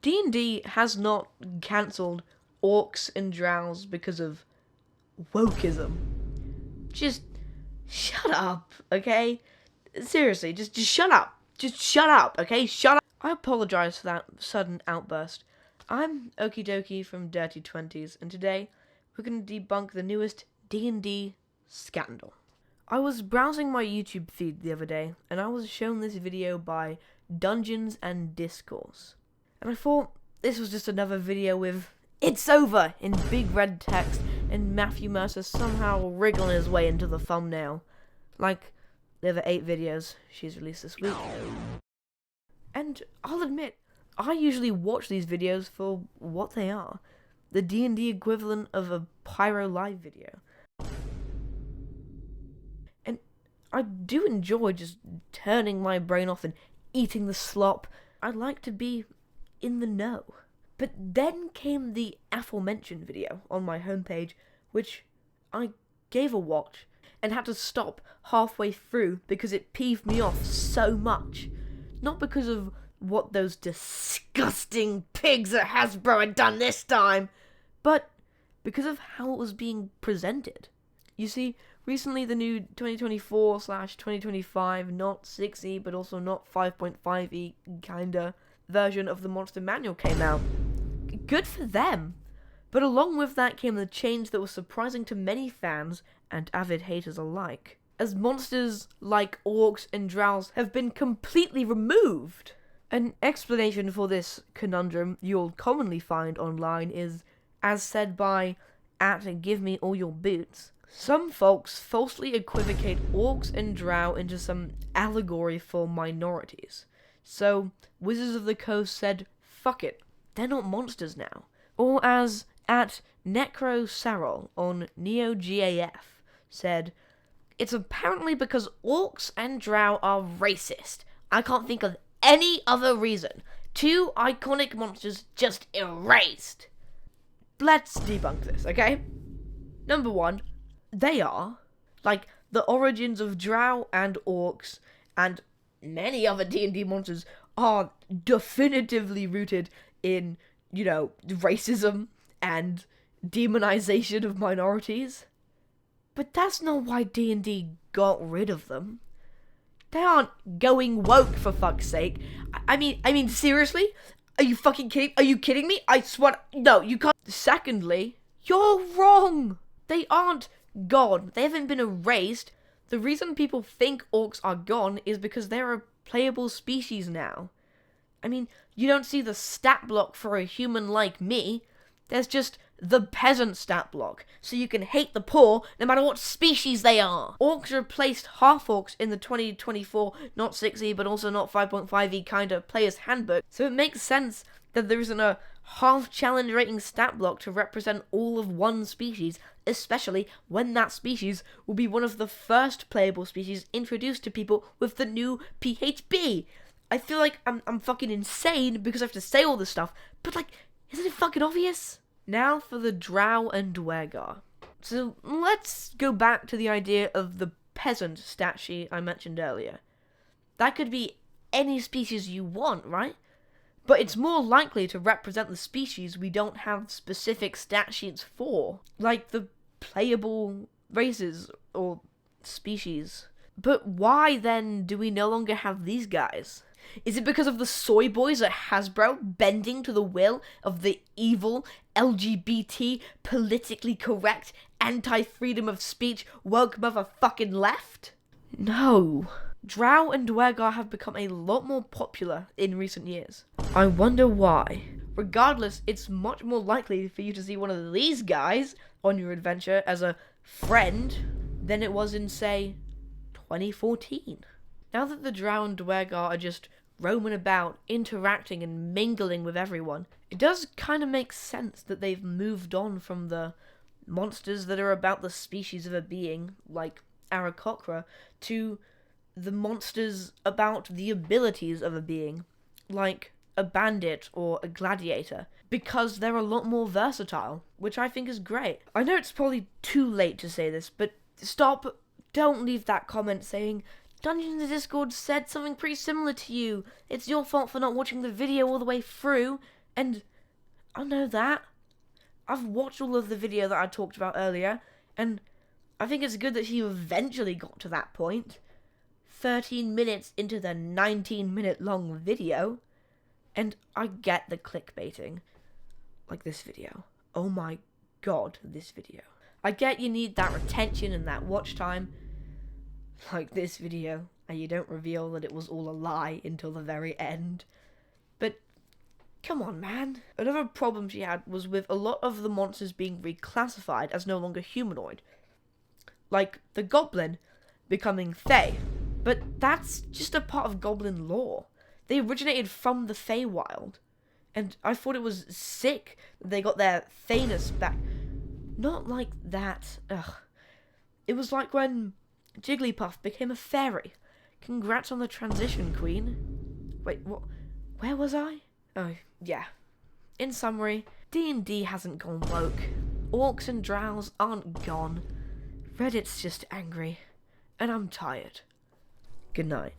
D&D has not cancelled Orcs and Drows because of wokeism. Just shut up, okay? Seriously, just shut up. Just shut up, okay? Shut up. I apologize for that sudden outburst. I'm Okie Dokie from Dirty 20s, and today we're going to debunk the newest D&D Scandal. I was browsing my YouTube feed the other day, and I was shown this video by Dungeons and Discourse. And I thought this was just another video with "It's over" in big red text, and Matthew Mercer somehow wriggling his way into the thumbnail. Like the other 8 videos she's released this week. And I'll admit, I usually watch these videos for what they are. The D&D equivalent of a Pyro Live video. And I do enjoy just turning my brain off and eating the slop. I like to be in the know. But then came the aforementioned video on my homepage, which I gave a watch and had to stop halfway through because it peeved me off so much. Not because of what those disgusting pigs at Hasbro had done this time, but because of how it was being presented. You see, recently the new 2024/2025, not 6e, but also not 5.5e kinda version of the Monster Manual came out. Good for them. But along with that came the change that was surprising to many fans and avid haters alike, as monsters like Orcs and Drows have been completely removed. An explanation for this conundrum you'll commonly find online is, as said by @GiveMeAllYourBoots, some folks falsely equivocate Orcs and Drow into some allegory for minorities. So, Wizards of the Coast said, fuck it, they're not monsters now. Or as @NecroSarol on NeoGAF said, it's apparently because Orcs and Drow are racist. I can't think of any other reason. 2 iconic monsters just erased. Let's debunk this, okay? Number 1, they are. Like, the origins of Drow and Orcs and many other D&D monsters are definitively rooted in, racism and demonization of minorities. But that's not why D&D got rid of them. They aren't going woke, for fuck's sake. I mean, seriously? Are you fucking kidding? Are you kidding me? I swear, no, you can't. Secondly, you're wrong. They aren't gone. They haven't been erased. The reason people think orcs are gone is because they're a playable species now. I mean, you don't see the stat block for a human like me. There's just the peasant stat block, so you can hate the poor no matter what species they are. Orcs replaced half-orcs in the 2024, not 6e, but also not 5.5e kind of player's handbook, so it makes sense that there isn't a half-challenge rating stat block to represent all of one species, especially when that species will be one of the first playable species introduced to people with the new PHB. I feel like I'm fucking insane because I have to say all this stuff, but isn't it fucking obvious? Now for the Drow and Dwergar. So let's go back to the idea of the peasant stat sheet I mentioned earlier. That could be any species you want, right? But it's more likely to represent the species we don't have specific stat sheets for, like the playable races or species. But why then do we no longer have these guys? Is it because of the soy boys at Hasbro bending to the will of the evil, LGBT, politically correct, anti-freedom of speech, woke motherfucking left? No. Drow and Dwergar have become a lot more popular in recent years. I wonder why. Regardless, it's much more likely for you to see one of these guys on your adventure as a friend than it was in, say, 2014. Now that the Drow and Dwergar are just roaming about, interacting and mingling with everyone, it does kind of make sense that they've moved on from the monsters that are about the species of a being, like Aarakocra, to the monsters about the abilities of a being, like a bandit or a gladiator, because they're a lot more versatile, which I think is great. I know it's probably too late to say this, but stop, don't leave that comment saying, Dungeons in Discord said something pretty similar to you. It's your fault for not watching the video all the way through. And I know that. I've watched all of the video that I talked about earlier, and I think it's good that he eventually got to that point. 13 minutes into the 19-minute long video. And I get the clickbaiting. Like this video. Oh my god, this video. I get you need that retention and that watch time. Like this video. And you don't reveal that it was all a lie until the very end. But come on, man. Another problem she had was with a lot of the monsters being reclassified as no longer humanoid. Like the goblin becoming Fey. But that's just a part of goblin lore. They originated from the Feywild. And I thought it was sick that they got their Thayness back. Not like that. Ugh. It was like when Jigglypuff became a fairy. Congrats on the transition, Queen. Wait, what? Where was I? Oh, yeah. In summary, D&D hasn't gone woke. Orcs and Drows aren't gone. Reddit's just angry. And I'm tired. Good night.